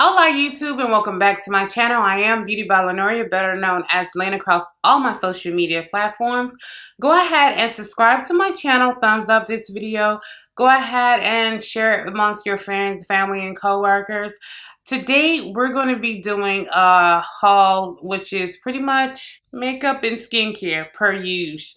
Hola YouTube and welcome back to my channel. I am BeautyByLinnoria, better known as Lane across all my social media platforms. Go ahead and subscribe to my channel, thumbs up this video. Go ahead and share it amongst your friends, family, and co-workers. Today we're going to be doing a haul which is pretty much makeup and skincare per use.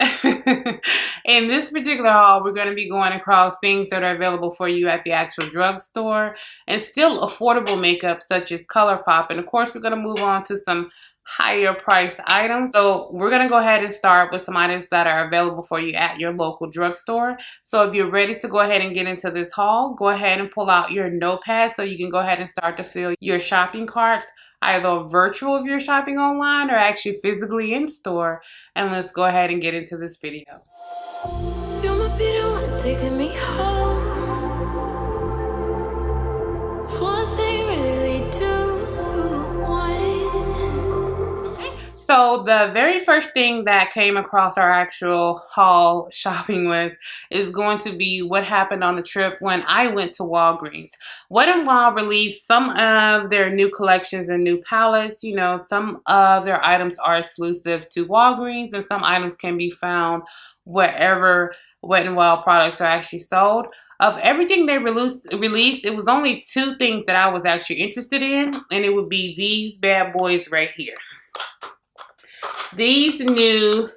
In this particular haul, we're going to be going across things that are available for you at the actual drugstore and still affordable makeup such as ColourPop. And of course, we're going to move on to some higher priced items. So we're going to go ahead and start with some items that are available for you at your local drugstore. So if you're ready to go ahead and get into this haul, go ahead and pull out your notepad so you can go ahead and start to fill your shopping carts, either virtual if you're shopping online or actually physically in store. And let's go ahead and get into this video. You're my bitter one, taking me home. One thing really lead to one. So the very first thing that came across our actual haul shopping list is going to be what happened on the trip when I went to Walgreens. Wet n Wild released some of their new collections and new palettes. You know, some of their items are exclusive to Walgreens and some items can be found wherever Wet n Wild products are actually sold. Of everything they released, it was only two things that I was actually interested in, and it would be these bad boys right here. These new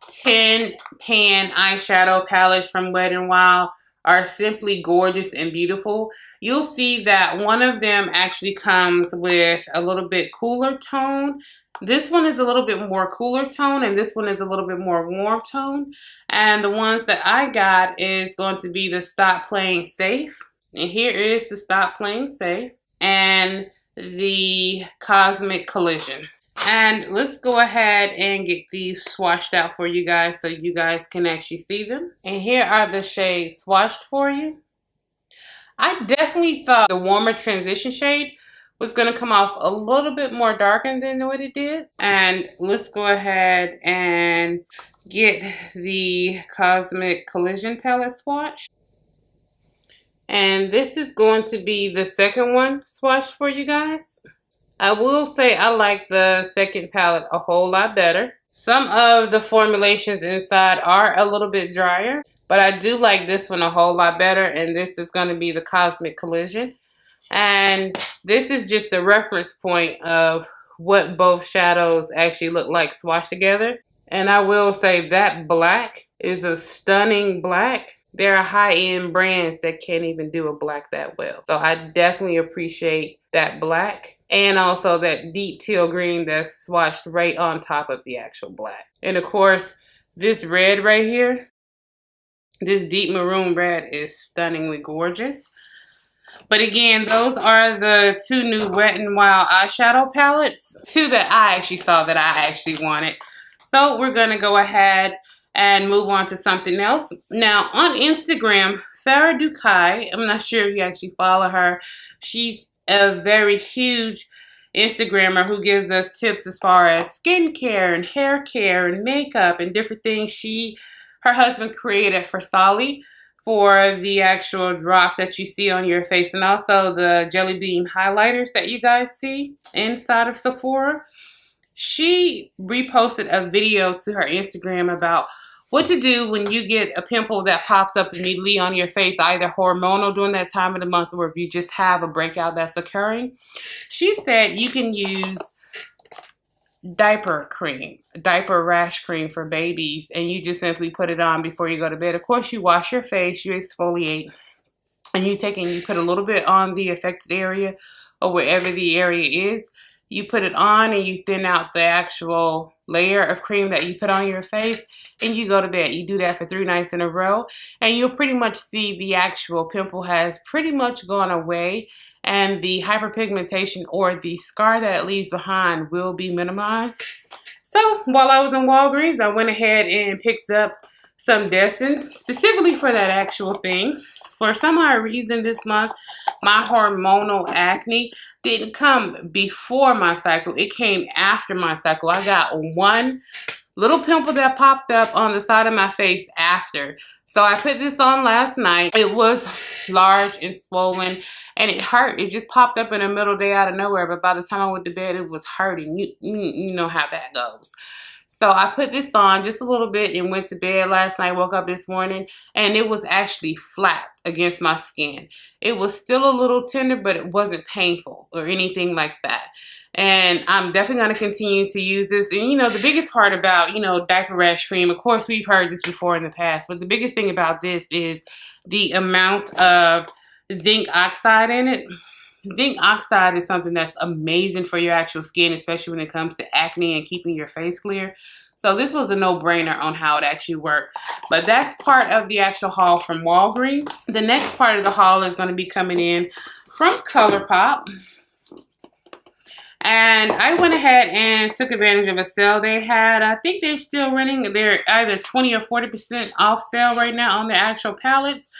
10-pan eyeshadow palettes from Wet n Wild are simply gorgeous and beautiful. You'll see that one of them actually comes with a little bit cooler tone. This one is a little bit more cooler tone, and this one is a little bit more warm tone. And the ones that I got is going to be the Stop Playing Safe. And here is the Stop Playing Safe and the Cosmic Collision. And let's go ahead and get these swatched out for you guys so you guys can actually see them. And here are the shades swatched for you. I definitely thought the warmer transition shade was going to come off a little bit more darkened than what it did. And let's go ahead and get the Cosmic Collision palette swatch. And this is going to be the second one swatched for you guys. I will say I like the second palette a whole lot better. Some of the formulations inside are a little bit drier, but I do like this one a whole lot better, and this is going to be the Cosmic Collision. And this is just a reference point of what both shadows actually look like swatched together. And I will say that black is a stunning black. There are high-end brands that can't even do a black that well. So I definitely appreciate that black. And also that deep teal green that's swatched right on top of the actual black. And of course, this red right here, this deep maroon red is stunningly gorgeous. But again, those are the two new Wet n Wild eyeshadow palettes. Two that I actually saw that I actually wanted. So we're going to go ahead and move on to something else. Now on Instagram, Farah Dukai, I'm not sure if you actually follow her. She's a very huge Instagrammer who gives us tips as far as skincare and hair care and makeup and different things her husband created for Sally for the actual drops that you see on your face, and also the jelly bean highlighters that you guys see inside of Sephora. She reposted a video to her Instagram about what to do when you get a pimple that pops up immediately on your face, either hormonal during that time of the month or if you just have a breakout that's occurring. She said you can use diaper cream, diaper rash cream for babies, and you just simply put it on before you go to bed. Of course, you wash your face, you exfoliate, and you put a little bit on the affected area or wherever the area is. You put it on and you thin out the actual layer of cream that you put on your face, and you go to bed. You do that for 3 nights in a row, and you'll pretty much see the actual pimple has pretty much gone away, and the hyperpigmentation or the scar that it leaves behind will be minimized. So while I was in Walgreens, I went ahead and picked up some DESTIN specifically for that actual thing. For some odd reason this month, my hormonal acne didn't come before my cycle. It came after my cycle. I got one little pimple that popped up on the side of my face after. So I put this on last night. It was large and swollen, and it hurt. It just popped up in the middle of the day out of nowhere, but by the time I went to bed, it was hurting. You know how that goes. So I put this on just a little bit and went to bed last night, woke up this morning, and it was actually flat against my skin. It was still a little tender, but it wasn't painful or anything like that. And I'm definitely going to continue to use this. And, you know, the biggest part about, you know, diaper rash cream, of course, we've heard this before in the past, but the biggest thing about this is the amount of zinc oxide in it. Zinc oxide is something that's amazing for your actual skin, especially when it comes to acne and keeping your face clear. So this was a no-brainer on how it actually worked. But that's part of the actual haul from Walgreens. The next part of the haul is going to be coming in from ColourPop. And I went ahead and took advantage of a sale they had. I think they're still running. They're either 20 or 40% off sale right now on the actual palettes.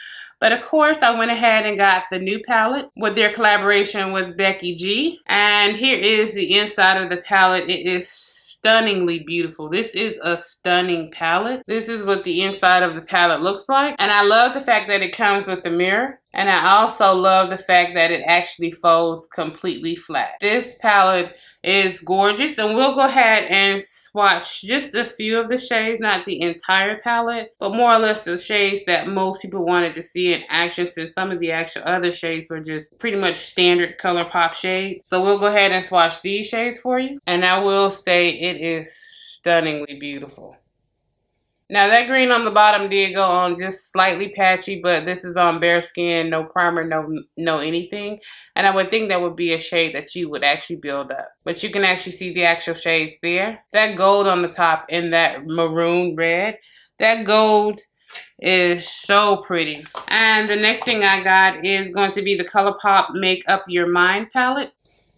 But of course, I went ahead and got the new palette with their collaboration with Becky G. And here is the inside of the palette. It is stunningly beautiful. This is a stunning palette. This is what the inside of the palette looks like. And I love the fact that it comes with the mirror. And I also love the fact that it actually folds completely flat. This palette is gorgeous, and we'll go ahead and swatch just a few of the shades, not the entire palette, but more or less the shades that most people wanted to see in action, since some of the actual other shades were just pretty much standard ColourPop shades. So we'll go ahead and swatch these shades for you, and I will say it is stunningly beautiful. Now that green on the bottom did go on just slightly patchy, but this is on bare skin, no primer, no anything. And I would think that would be a shade that you would actually build up. But you can actually see the actual shades there. That gold on the top and that maroon red, that gold is so pretty. And the next thing I got is going to be the ColourPop Make Up Your Mind palette.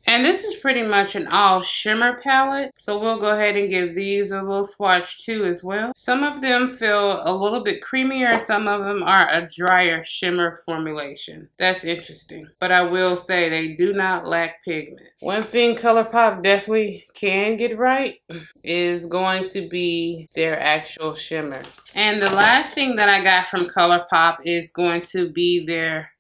And this is pretty much an all shimmer palette. So we'll go ahead and give these a little swatch too as well. Some of them feel a little bit creamier. Some of them are a drier shimmer formulation. That's interesting. But I will say they do not lack pigment. One thing ColourPop definitely can get right is going to be their actual shimmers. And the last thing that I got from ColourPop is going to be their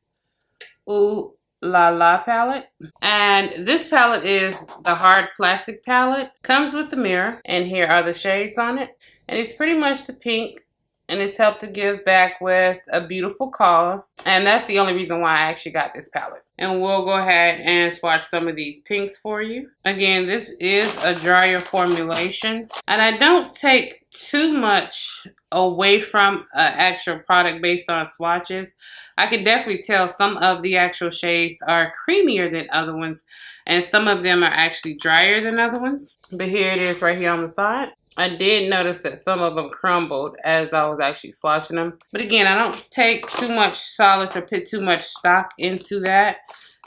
Ooh La La palette. And this palette is the hard plastic palette. Comes with the mirror, and here are the shades on it. And it's pretty much the pink, and it's helped to give back with a beautiful cause. And that's the only reason why I actually got this palette. And we'll go ahead and swatch some of these pinks for you. Again, this is a drier formulation. And I don't take too much away from an actual product based on swatches. I can definitely tell some of the actual shades are creamier than other ones. And some of them are actually drier than other ones. But here it is right here on the side. I did notice that some of them crumbled as I was actually swatching them. But again, I don't take too much solace or put too much stock into that,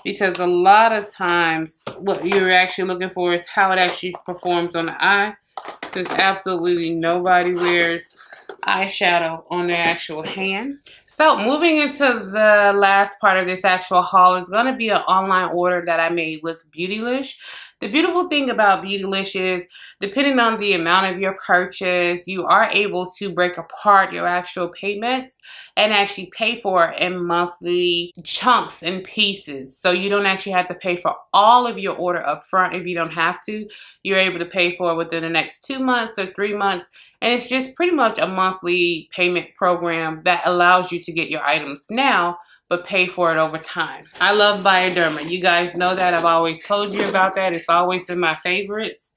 because a lot of times what you're actually looking for is how it actually performs on the eye, since absolutely nobody wears eyeshadow on their actual hand. So moving into the last part of this actual haul is going to be an online order that I made with Beautylish. The beautiful thing about Beautylish is, depending on the amount of your purchase, you are able to break apart your actual payments and actually pay for it in monthly chunks and pieces. So you don't actually have to pay for all of your order up front if you don't have to. You're able to pay for it within the next 2 months or 3 months. And it's just pretty much a monthly payment program that allows you to get your items now, but pay for it over time. I love Bioderma. You guys know that. I've always told you about that. It's always in my favorites.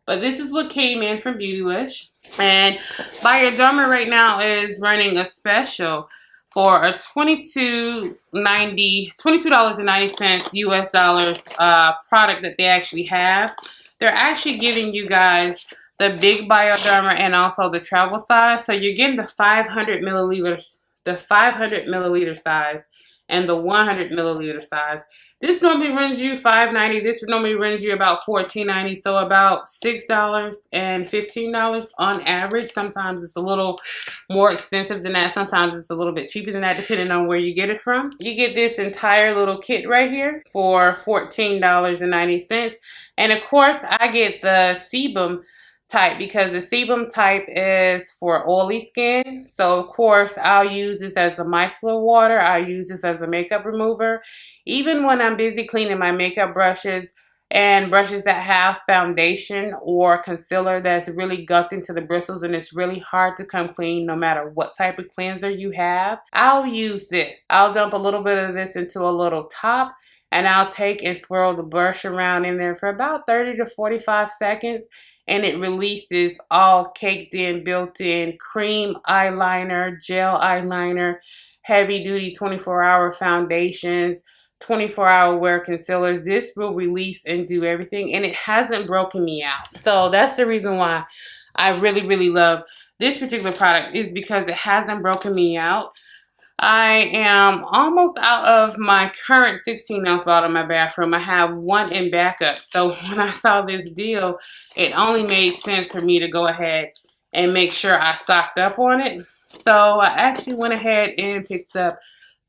But this is what came in from Beautylish. And Bioderma right now is running a special for a $22.90 US dollars product that they actually have. They're actually giving you guys the big Bioderma and also the travel size. So you're getting the 500 milliliters. The 500 milliliter size and the 100 milliliter size. This normally runs you $5.90. This normally runs you about $14.90. So about $6 and $15 on average. Sometimes it's a little more expensive than that. Sometimes it's a little bit cheaper than that, depending on where you get it from. You get this entire little kit right here for $14.90. And of course, I get the SEIBUM type because the sebum type is for oily skin. So of course I'll use this as a micellar water. I'll use this as a makeup remover. Even when I'm busy cleaning my makeup brushes and brushes that have foundation or concealer that's really gucked into the bristles and it's really hard to come clean no matter what type of cleanser you have, I'll use this. I'll dump a little bit of this into a little top and I'll take and swirl the brush around in there for about 30 to 45 seconds. And it releases all caked in, built in cream eyeliner, gel eyeliner, heavy duty 24-hour foundations, 24-hour wear concealers. This will release and do everything, and it hasn't broken me out. So that's the reason why I really, really love this particular product, is because it hasn't broken me out. I am almost out of my current 16-ounce bottle in my bathroom. I have one in backup. So when I saw this deal, it only made sense for me to go ahead and make sure I stocked up on it. So I actually went ahead and picked up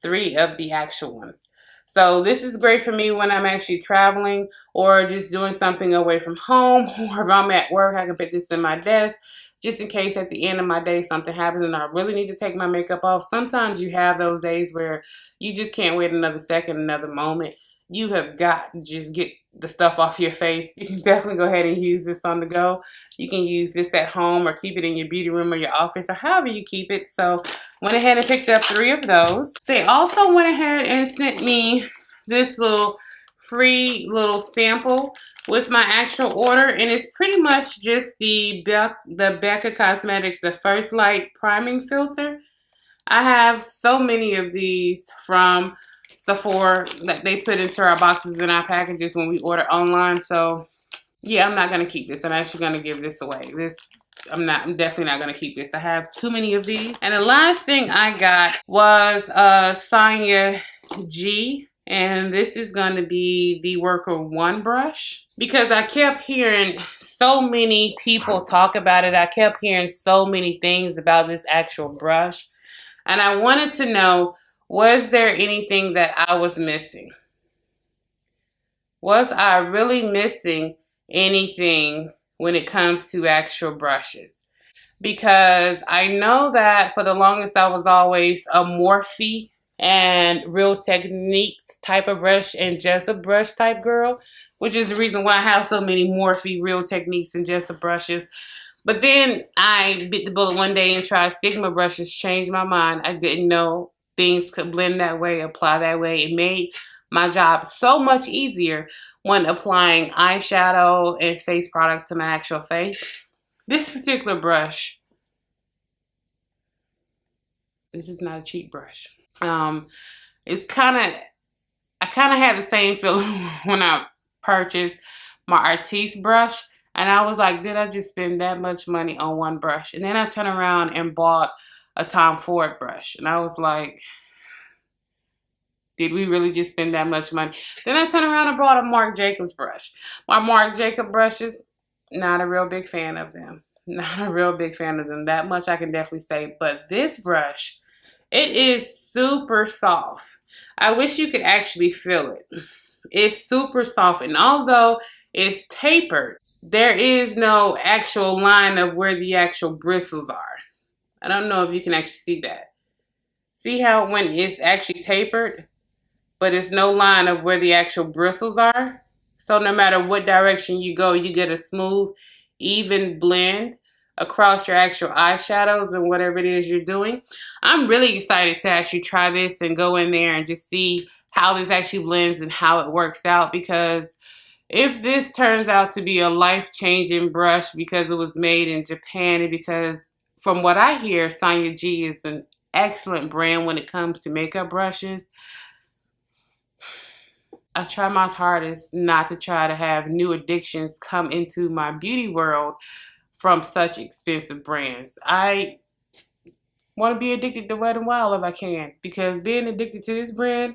3 of the actual ones. So this is great for me when I'm actually traveling or just doing something away from home, or if I'm at work, I can put this in my desk just in case at the end of my day something happens and I really need to take my makeup off. Sometimes you have those days where you just can't wait another second, another moment. You have got to just get the stuff off your face. You can definitely go ahead and use this on the go. You can use this at home or keep it in your beauty room or your office or however you keep it. So went ahead and picked up 3 of those. They also went ahead and sent me this little free little sample with my actual order, and it's pretty much just the BECKY Cosmetics, the First Light Priming Filter. I have so many of these from Sephora that they put into our boxes and our packages when we order online. So yeah, I'm not gonna keep this. I'm actually gonna give this away. I'm definitely not gonna keep this. I have too many of these. And the last thing I got was Sonia G. And this is going to be the Worker 1 brush, because I kept hearing so many people talk about it. I kept hearing so many things about this actual brush. And I wanted to know, was there anything that I was missing? Was I really missing anything when it comes to actual brushes? Because I know that for the longest I was always a Morphe and Real Techniques type of brush and Jessup brush type girl, which is the reason why I have so many Morphe, Real Techniques, and Jessup brushes. But then I bit the bullet one day and tried Sigma brushes, changed my mind. I didn't know things could blend that way, apply that way. It made my job so much easier when applying eyeshadow and face products to my actual face. This particular brush, this is not a cheap brush. It's I kind of had the same feeling when I purchased my Artiste brush, and I was like, did I just spend that much money on one brush? And then I turned around and bought a Tom Ford brush, and I was like, did we really just spend that much money? Then I turned around and bought a Marc Jacobs brush. My Marc Jacobs brushes, not a real big fan of them. Not a real big fan of them. That much I can definitely say. But this brush, it is super soft. I wish you could actually feel it. It's super soft, and although it's tapered, there is no actual line of where the actual bristles are. I don't know if you can actually see that. See how when it's actually tapered, but it's no line of where the actual bristles are? So no matter what direction you go, you get a smooth, even blend across your actual eyeshadows and whatever it is you're doing. I'm really excited to actually try this and go in there and just see how this actually blends and how it works out, because if this turns out to be a life-changing brush because it was made in Japan, and because from what I hear, Sonia G is an excellent brand when it comes to makeup brushes, I try my hardest not to try to have new addictions come into my beauty world from such expensive brands. I want to be addicted to Wet n Wild if I can, because being addicted to this brand,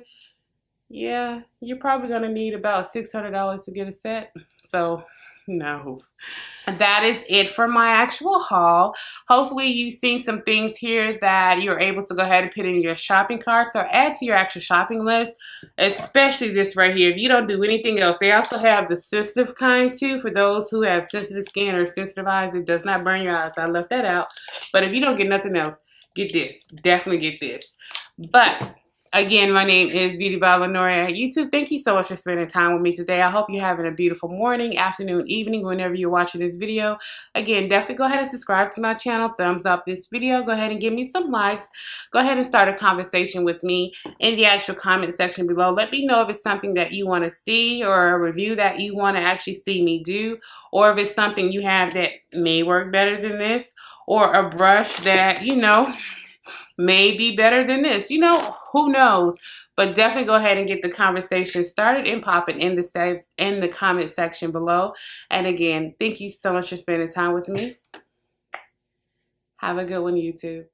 yeah, you're probably going to need about $600 to get a set. So No. That is it for my actual haul. Hopefully you've seen some things here that you're able to go ahead and put in your shopping carts or add to your actual shopping list, especially this right here. If you don't do anything else, they also have the sensitive kind too for those who have sensitive skin or sensitive eyes. It does not burn your eyes. I left that out. But if you don't get nothing else, get this. Definitely get this. But again, my name is BeautyByLinnoria. YouTube, thank you so much for spending time with me today. I hope you're having a beautiful morning, afternoon, evening, whenever you're watching this video. Again, definitely go ahead and subscribe to my channel. Thumbs up this video. Go ahead and give me some likes. Go ahead and start a conversation with me in the actual comment section below. Let me know if it's something that you want to see or a review that you want to actually see me do, or if it's something you have that may work better than this, or a brush that, you know, may be better than this. You know, who knows? But definitely go ahead and get the conversation started and popping in the comment section below. And again, thank you so much for spending time with me. Have a good one, YouTube.